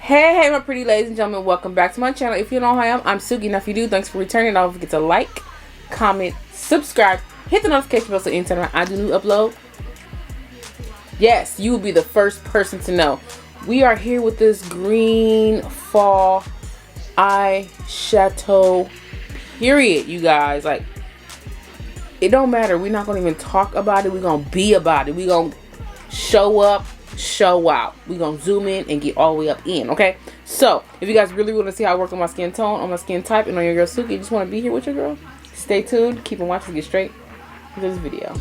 Hey, my pretty ladies and gentlemen, welcome back to my channel. If you know who I am, I'm Suki. Now, if you do, thanks for returning. Don't forget to like, comment, subscribe, hit the notification bell so anytime I do new upload, yes, you will be the first person to know. We are here with this green fall eyeshadow, period, you guys. Like, it don't matter. We're not going to even talk about it. We're going to be about it. We're going to show up, show out. We're going to zoom in and get all the way up in, okay? So, if you guys really want to see how I work on my skin tone, on my skin type, and on your girl Suki, you just want to be here with your girl, stay tuned, keep on watching, get straight into this video.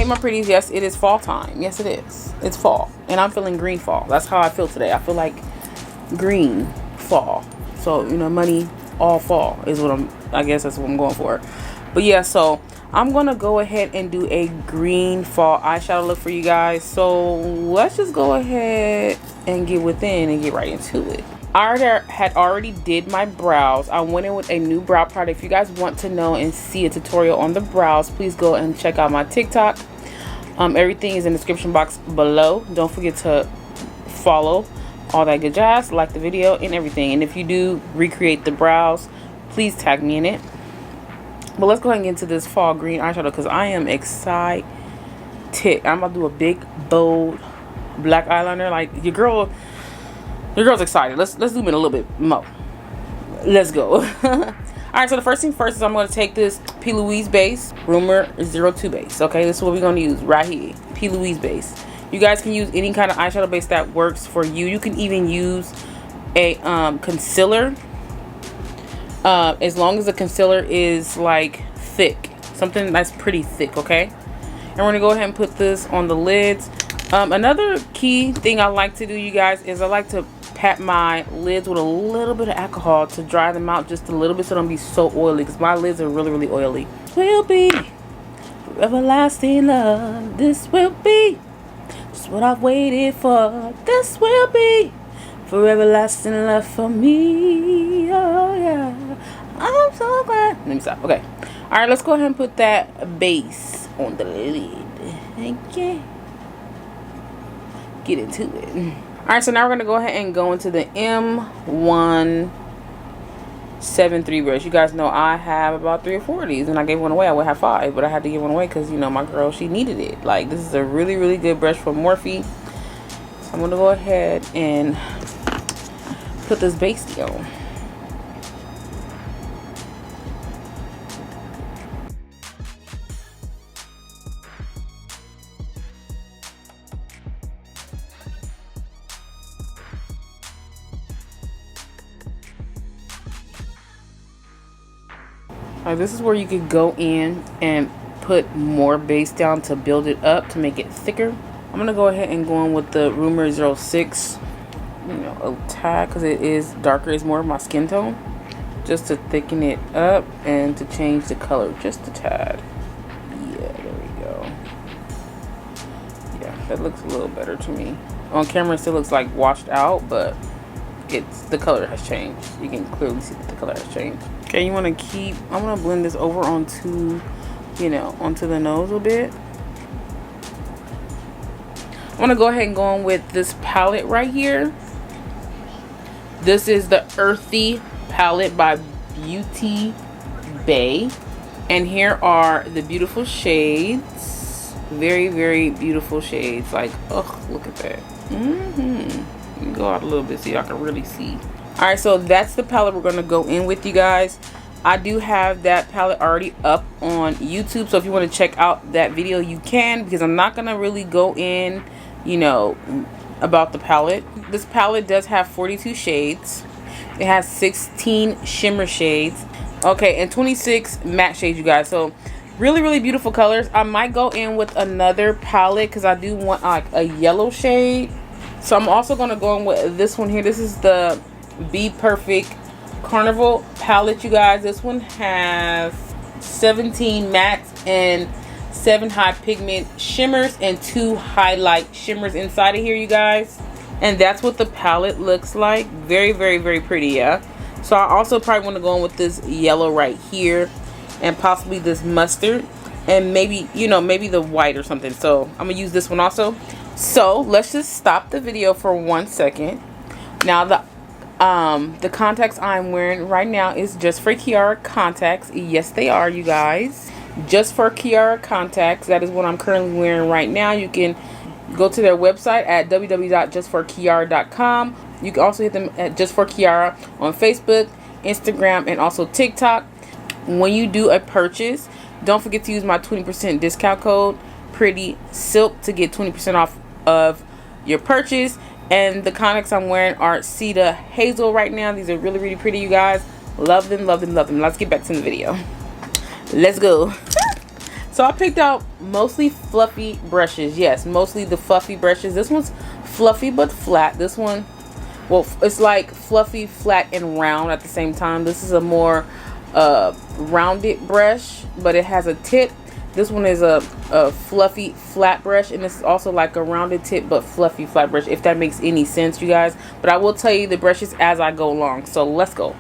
My pretties, yes, it is fall time. Yes, it is. It's fall, and I'm feeling green fall. That's how I feel today. I feel like green fall. So, you know, money all fall is what I guess that's what I'm going for. But yeah, so I'm gonna go ahead and do a green fall eyeshadow look for you guys. So let's just go ahead and get within and get right into it. I had already did my brows. I went in with a new brow product. If you guys want to know and see a tutorial on the brows, please go and check out my TikTok. Everything is in the description box below. Don't forget to follow, all that good jazz, like the video and everything. And if you do recreate the brows, please tag me in it. But let's go ahead and get into this fall green eyeshadow because I am excited. I'm about to do a big, bold black eyeliner. Like, your girl's excited. Let's zoom in a little bit more. Let's go. Alright, so the first thing first is I'm going to take this P. Louise base, Rumor 02 base. Okay, this is what we're going to use right here. P. Louise base. You guys can use any kind of eyeshadow base that works for you. You can even use a concealer. As long as the concealer is like thick. Something that's pretty thick, okay? And we're going to go ahead and put this on the lids. Another key thing I like to do, you guys, is I like to pat my lids with a little bit of alcohol to dry them out just a little bit so they don't be so oily, because my lids are really, really oily. Will be for everlasting love. This will be just what I've waited for. This will be for everlasting love for me. Oh yeah, I'm so glad. Let me stop. Okay, all right, let's go ahead and put that base on the lid. Okay, get into it. Alright, so now we're going to go ahead and go into the M173 brush. You guys know I have about 3 or 4 of these, and I gave one away. I would have 5, but I had to give one away because, you know, my girl, she needed it. Like, this is a really, really good brush from Morphe. So I'm going to go ahead and put this base on. This is where you could go in and put more base down to build it up to make it thicker. I'm gonna go ahead and go in with the Rumor 06, you know, a tad, because it is darker. It's more of my skin tone, just to thicken it up and to change the color just a tad. Yeah, there we go. Yeah, that looks a little better to me. On camera, it still looks like washed out, but the color has changed. You can clearly see that the color has changed. Okay, you want to keep, I'm going to blend this over onto, you know, onto the nose a bit. I'm going to go ahead and go on with this palette right here. This is the Earthy palette by Beauty Bay. And here are the beautiful shades. Very, very beautiful shades. Like, oh, look at that. Let me go out a little bit so y'all can really see. Alright, so that's the palette we're going to go in with, you guys. I do have that palette already up on YouTube, so if you want to check out that video, you can, because I'm not going to really go in, you know, about the palette. This palette does have 42 shades. It has 16 shimmer shades. Okay, and 26 matte shades, you guys. So, really, really beautiful colors. I might go in with another palette because I do want like a yellow shade. So, I'm also going to go in with this one here. This is the Be Perfect Carnival palette, you guys. This one has 17 mattes and 7 high pigment shimmers and 2 highlight shimmers inside of here, you guys. And that's what the palette looks like. Very, very, very pretty, yeah. So I also probably want to go in with this yellow right here, and possibly this mustard, and maybe, you know, maybe the white or something. So I'm gonna use this one also. So let's just stop the video for 1 second. Now the contacts I'm wearing right now is Just for Kiara contacts. Yes, they are, you guys. Just for Kiara contacts. That is what I'm currently wearing right now. You can go to their website at www.justforkiara.com. You can also hit them at Just for Kiara on Facebook, Instagram, and also TikTok. When you do a purchase, don't forget to use my 20% discount code Pretty Silk to get 20% off of your purchase. And the contacts I'm wearing are Cedar Hazel right now. These are really, really pretty, you guys. Love them, love them, love them. Let's get back to the video. Let's go. So I picked out mostly fluffy brushes. Yes, mostly the fluffy brushes. This one's fluffy but flat. This one, well, it's like fluffy, flat, and round at the same time. This is a more rounded brush, but it has a tip. This one is a fluffy flat brush, and this is also like a rounded tip but fluffy flat brush, if that makes any sense, you guys. But I will tell you the brushes as I go along. So let's go.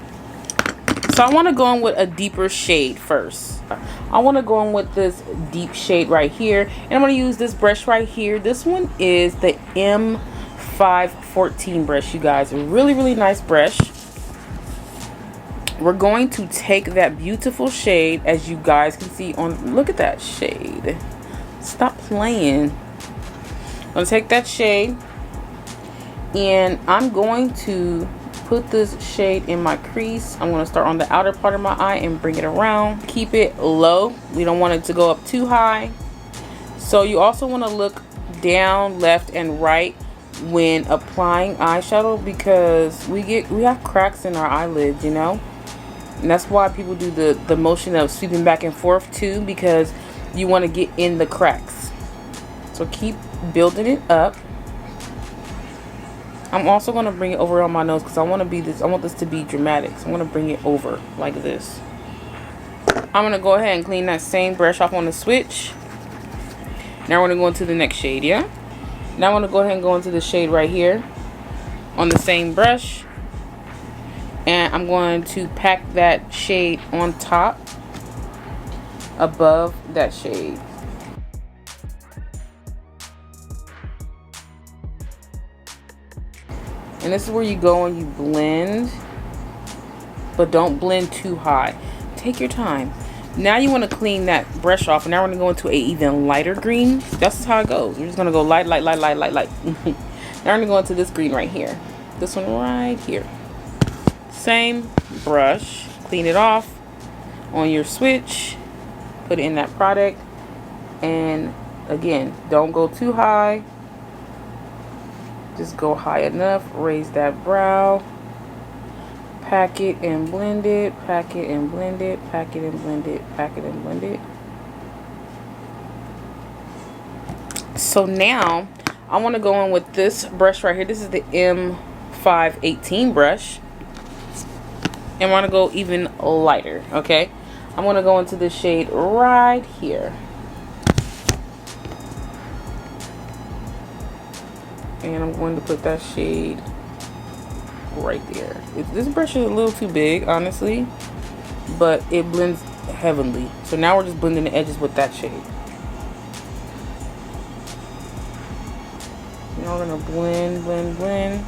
So I want to go in with a deeper shade first. I want to go in with this deep shade right here, and I'm going to use this brush right here. This one is the M514 brush, you guys. A really, really nice brush. We're going to take that beautiful shade, as you guys can see on, look at that shade. Stop playing. I'm going to take that shade, and I'm going to put this shade in my crease. I'm going to start on the outer part of my eye and bring it around. Keep it low. We don't want it to go up too high. So you also want to look down, left, and right when applying eyeshadow, because we have cracks in our eyelids, you know. And that's why people do the motion of sweeping back and forth too, because you want to get in the cracks. So keep building it up. I'm also going to bring it over on my nose because I want this to be dramatic. So I'm going to bring it over like this. I'm going to go ahead and clean that same brush off on the switch. Now we're going to go into the next shade, yeah? Now I'm going to go ahead and go into the shade right here on the same brush. And I'm going to pack that shade on top above that shade. And this is where you go and you blend, but don't blend too high. Take your time. Now you want to clean that brush off, and now we're going to go into an even lighter green. That's how it goes. We're just going to go light, light, light, light, light, light. Now we're going to go into this green right here. This one right here. Same brush. Clean it off on your switch. Put it in that product. And again, don't go too high. Just go high enough. Raise that brow. Pack it and blend it. Pack it and blend it. Pack it and blend it. Pack it and blend it. So now I want to go in with this brush right here. This is the M518 brush. And I want to go even lighter. Okay. I'm going to go into the shade right here. And I'm going to put that shade right there. This brush is a little too big, honestly, but it blends heavenly. So now we're just blending the edges with that shade. Now we're going to blend, blend, blend.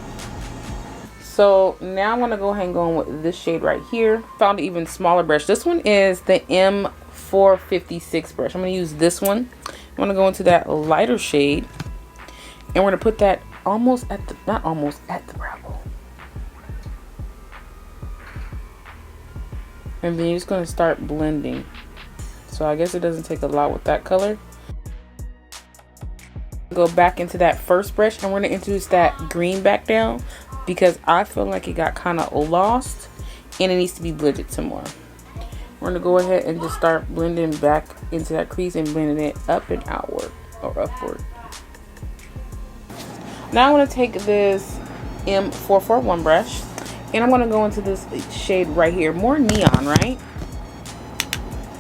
So now I'm going to go ahead and go in with this shade right here. Found an even smaller brush. This one is the M456 brush. I'm going to use this one. I'm going to go into that lighter shade. And we're going to put that almost at the, not almost, at the brow bone. And then you're just going to start blending. So I guess it doesn't take a lot with that color. Go back into that first brush, and we're going to introduce that green back down, because I feel like it got kind of lost and it needs to be blended some more. We're going to go ahead and just start blending back into that crease and blending it up and outward or upward. Now I'm going to take this M441 brush, and I'm going to go into this shade right here, more neon, right?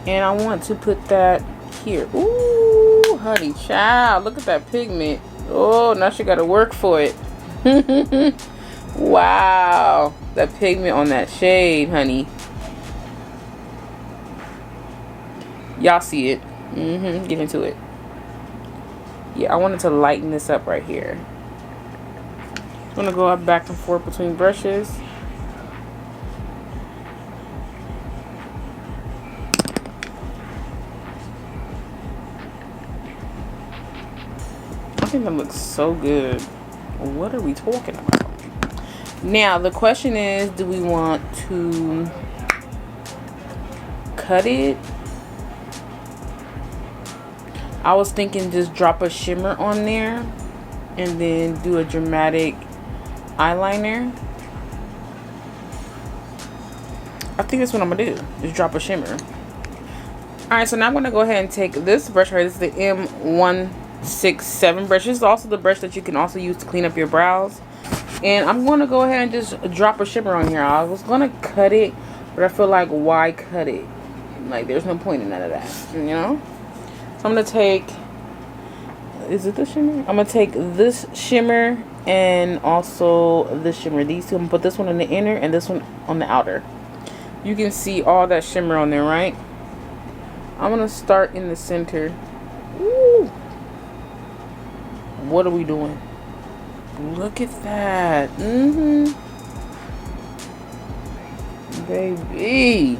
And I want to put that here. Ooh, honey child, look at that pigment. Oh, now she got to work for it. Wow, that pigment on that shade, honey. Y'all see it. Get into it. Yeah, I wanted to lighten this up right here. I'm gonna go up back and forth between brushes. I think that looks so good. What are we talking about? Now the question is, do we want to cut it? I was thinking just drop a shimmer on there and then do a dramatic eyeliner. I think that's what I'm gonna do, just drop a shimmer. Alright, so now I'm gonna go ahead and take this brush right. This is the M167 brush. This is also the brush that you can also use to clean up your brows. And I'm gonna go ahead and just drop a shimmer on here. I was gonna cut it, but I feel like, why cut it? Like, there's no point in none of that, you know? So I'm gonna take, is it the shimmer? I'm gonna take this shimmer and also this shimmer. These two, I'm gonna put this one on the inner and this one on the outer. You can see all that shimmer on there, right? I'm gonna start in the center. Ooh. What are we doing? Look at that. Baby,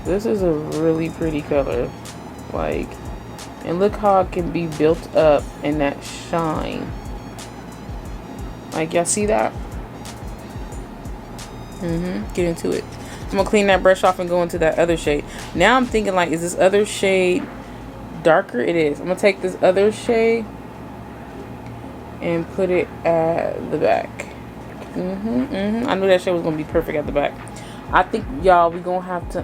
this is a really pretty color. Like, and look how it can be built up in that shine. Like, y'all see that? Get into it. I'm gonna clean that brush off and go into that other shade. Now I'm thinking, like, is this other shade darker? It is. I'm gonna take this other shade and put it at the back. I knew that shade was gonna be perfect at the back. I think, y'all, we gonna have to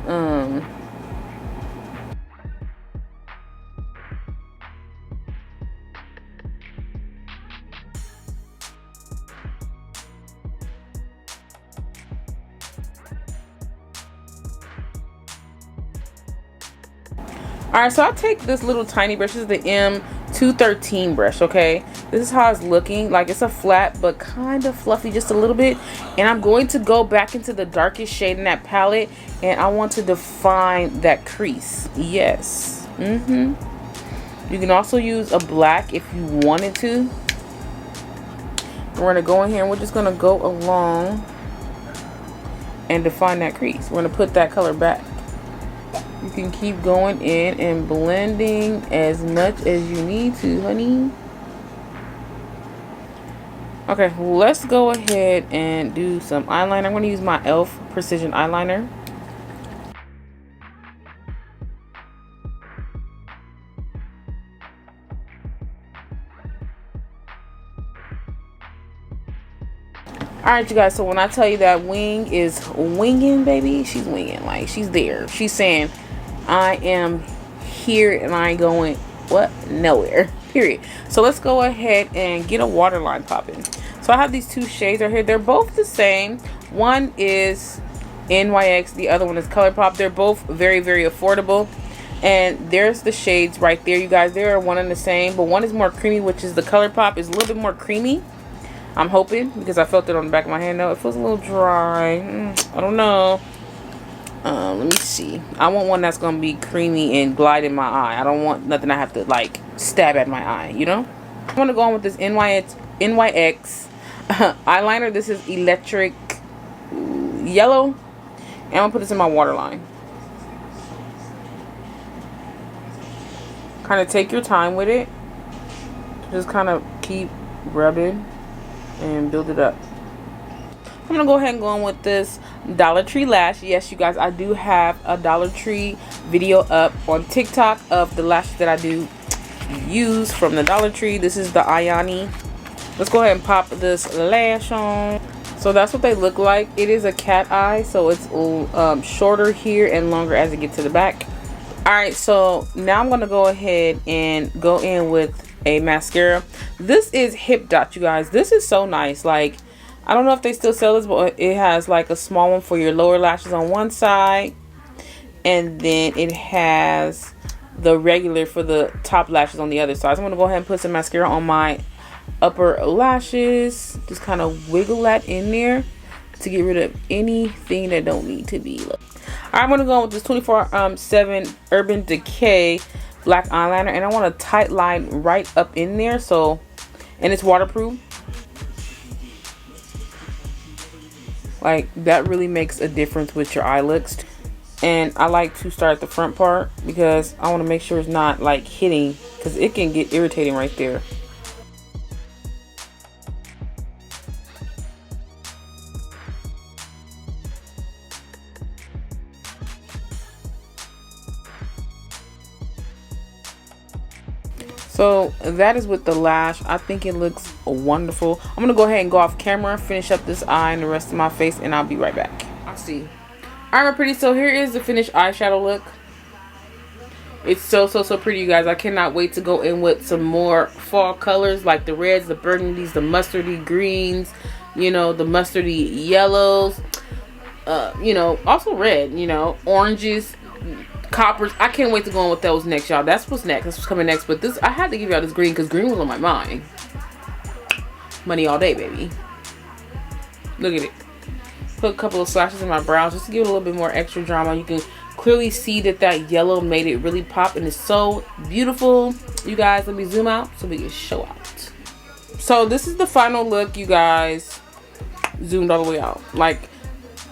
Alright, so I take this little tiny brush. This is the M213 brush, okay? This is how it's looking. Like, it's a flat but kind of fluffy just a little bit. And I'm going to go back into the darkest shade in that palette. And I want to define that crease. Yes. You can also use a black if you wanted to. We're going to go in here and we're just going to go along and define that crease. We're going to put that color back. You can keep going in and blending as much as you need to, honey. Okay, let's go ahead and do some eyeliner. I'm going to use my e.l.f. Precision Eyeliner. Alright, you guys, so when I tell you that wing is winging, baby, she's winging. Like, she's there. She's saying, I am here and I ain't going, what? Nowhere. Period. So let's go ahead and get a waterline popping. So I have these two shades right here. They're both the same. One is NYX. The other one is ColourPop. They're both very, very affordable. And there's the shades right there, you guys. They are one and the same. But one is more creamy, which is the ColourPop. Is a little bit more creamy. I'm hoping, because I felt it on the back of my hand. No, it feels a little dry. I don't know. Let me see. I want one that's going to be creamy and glide in my eye. I don't want nothing I have to, like, stab at my eye, you know? I'm going to go on with this NYX eyeliner. This is Electric Yellow. And I'm going to put this in my waterline. Kind of take your time with it. Just kind of keep rubbing and build it up. I'm gonna go ahead and go on with this Dollar Tree lash. Yes, you guys, I do have a Dollar Tree video up on TikTok of the lashes that I do use from the Dollar Tree. This is the Ayani. Let's go ahead and pop this lash on. So that's what they look like. It is a cat eye, so it's shorter here and longer as it gets to the back. Alright, so now I'm gonna go ahead and go in with a mascara. This is Hip Dot, you guys. This is so nice. Like, I don't know if they still sell this, but it has like a small one for your lower lashes on one side, and then it has the regular for the top lashes on the other side. So I'm gonna go ahead and put some mascara on my upper lashes. Just kind of wiggle that in there to get rid of anything that don't need to be. I'm gonna go with this 24/7 Urban Decay black eyeliner, and I want a tight line right up in there. So, and it's waterproof. Like, that really makes a difference with your eye looks. And I like to start at the front part because I want to make sure it's not like hitting, because it can get irritating right there. So that is with the lash. I think it looks wonderful. I'm gonna go ahead and go off camera, finish up this eye and the rest of my face, and I'll be right back. I'll see. Alright, my pretty, so here is the finished eyeshadow look. It's so pretty, you guys. I cannot wait to go in with some more fall colors, like the reds, the burgundies, the mustardy greens, you know, the mustardy yellows, you know, also red, you know, oranges, coppers. I can't wait to go in with those next, y'all. That's what's next. That's what's coming next. But this, I had to give y'all this green because green was on my mind. Money all day, baby. Look at it. Put a couple of slashes in my brows just to give it a little bit more extra drama. You can clearly see that that yellow made it really pop, and it's so beautiful. You guys, let me zoom out so we can show out. So this is the final look, you guys. Zoomed all the way out. Like,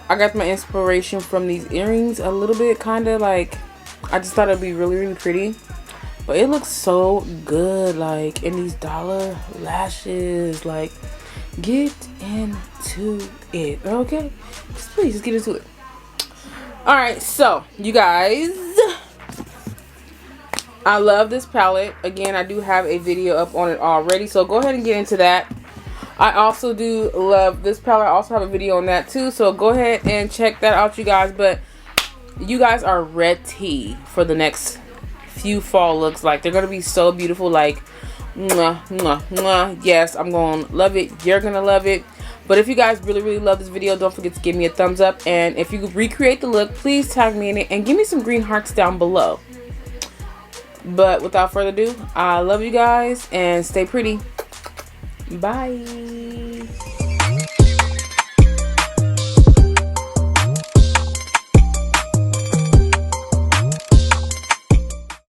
I got my inspiration from these earrings a little bit, kind of like, I just thought it'd be really pretty, but it looks so good. Like, in these dollar lashes, like, get into it, okay? Just please, just get into it. All right, so you guys, I love this palette. Again, I do have a video up on it already, so go ahead and get into that. I also do love this palette. I also have a video on that too, so go ahead and check that out, you guys. But you guys are ready for the next few fall looks. Like, they're gonna be so beautiful. Like, mwah, mwah, mwah. Yes, I'm gonna love it. You're gonna love it. But if you guys really love this video, don't forget to give me a thumbs up. And if you recreate the look, please tag me in it and give me some green hearts down below. But without further ado, I love you guys and stay pretty. Bye.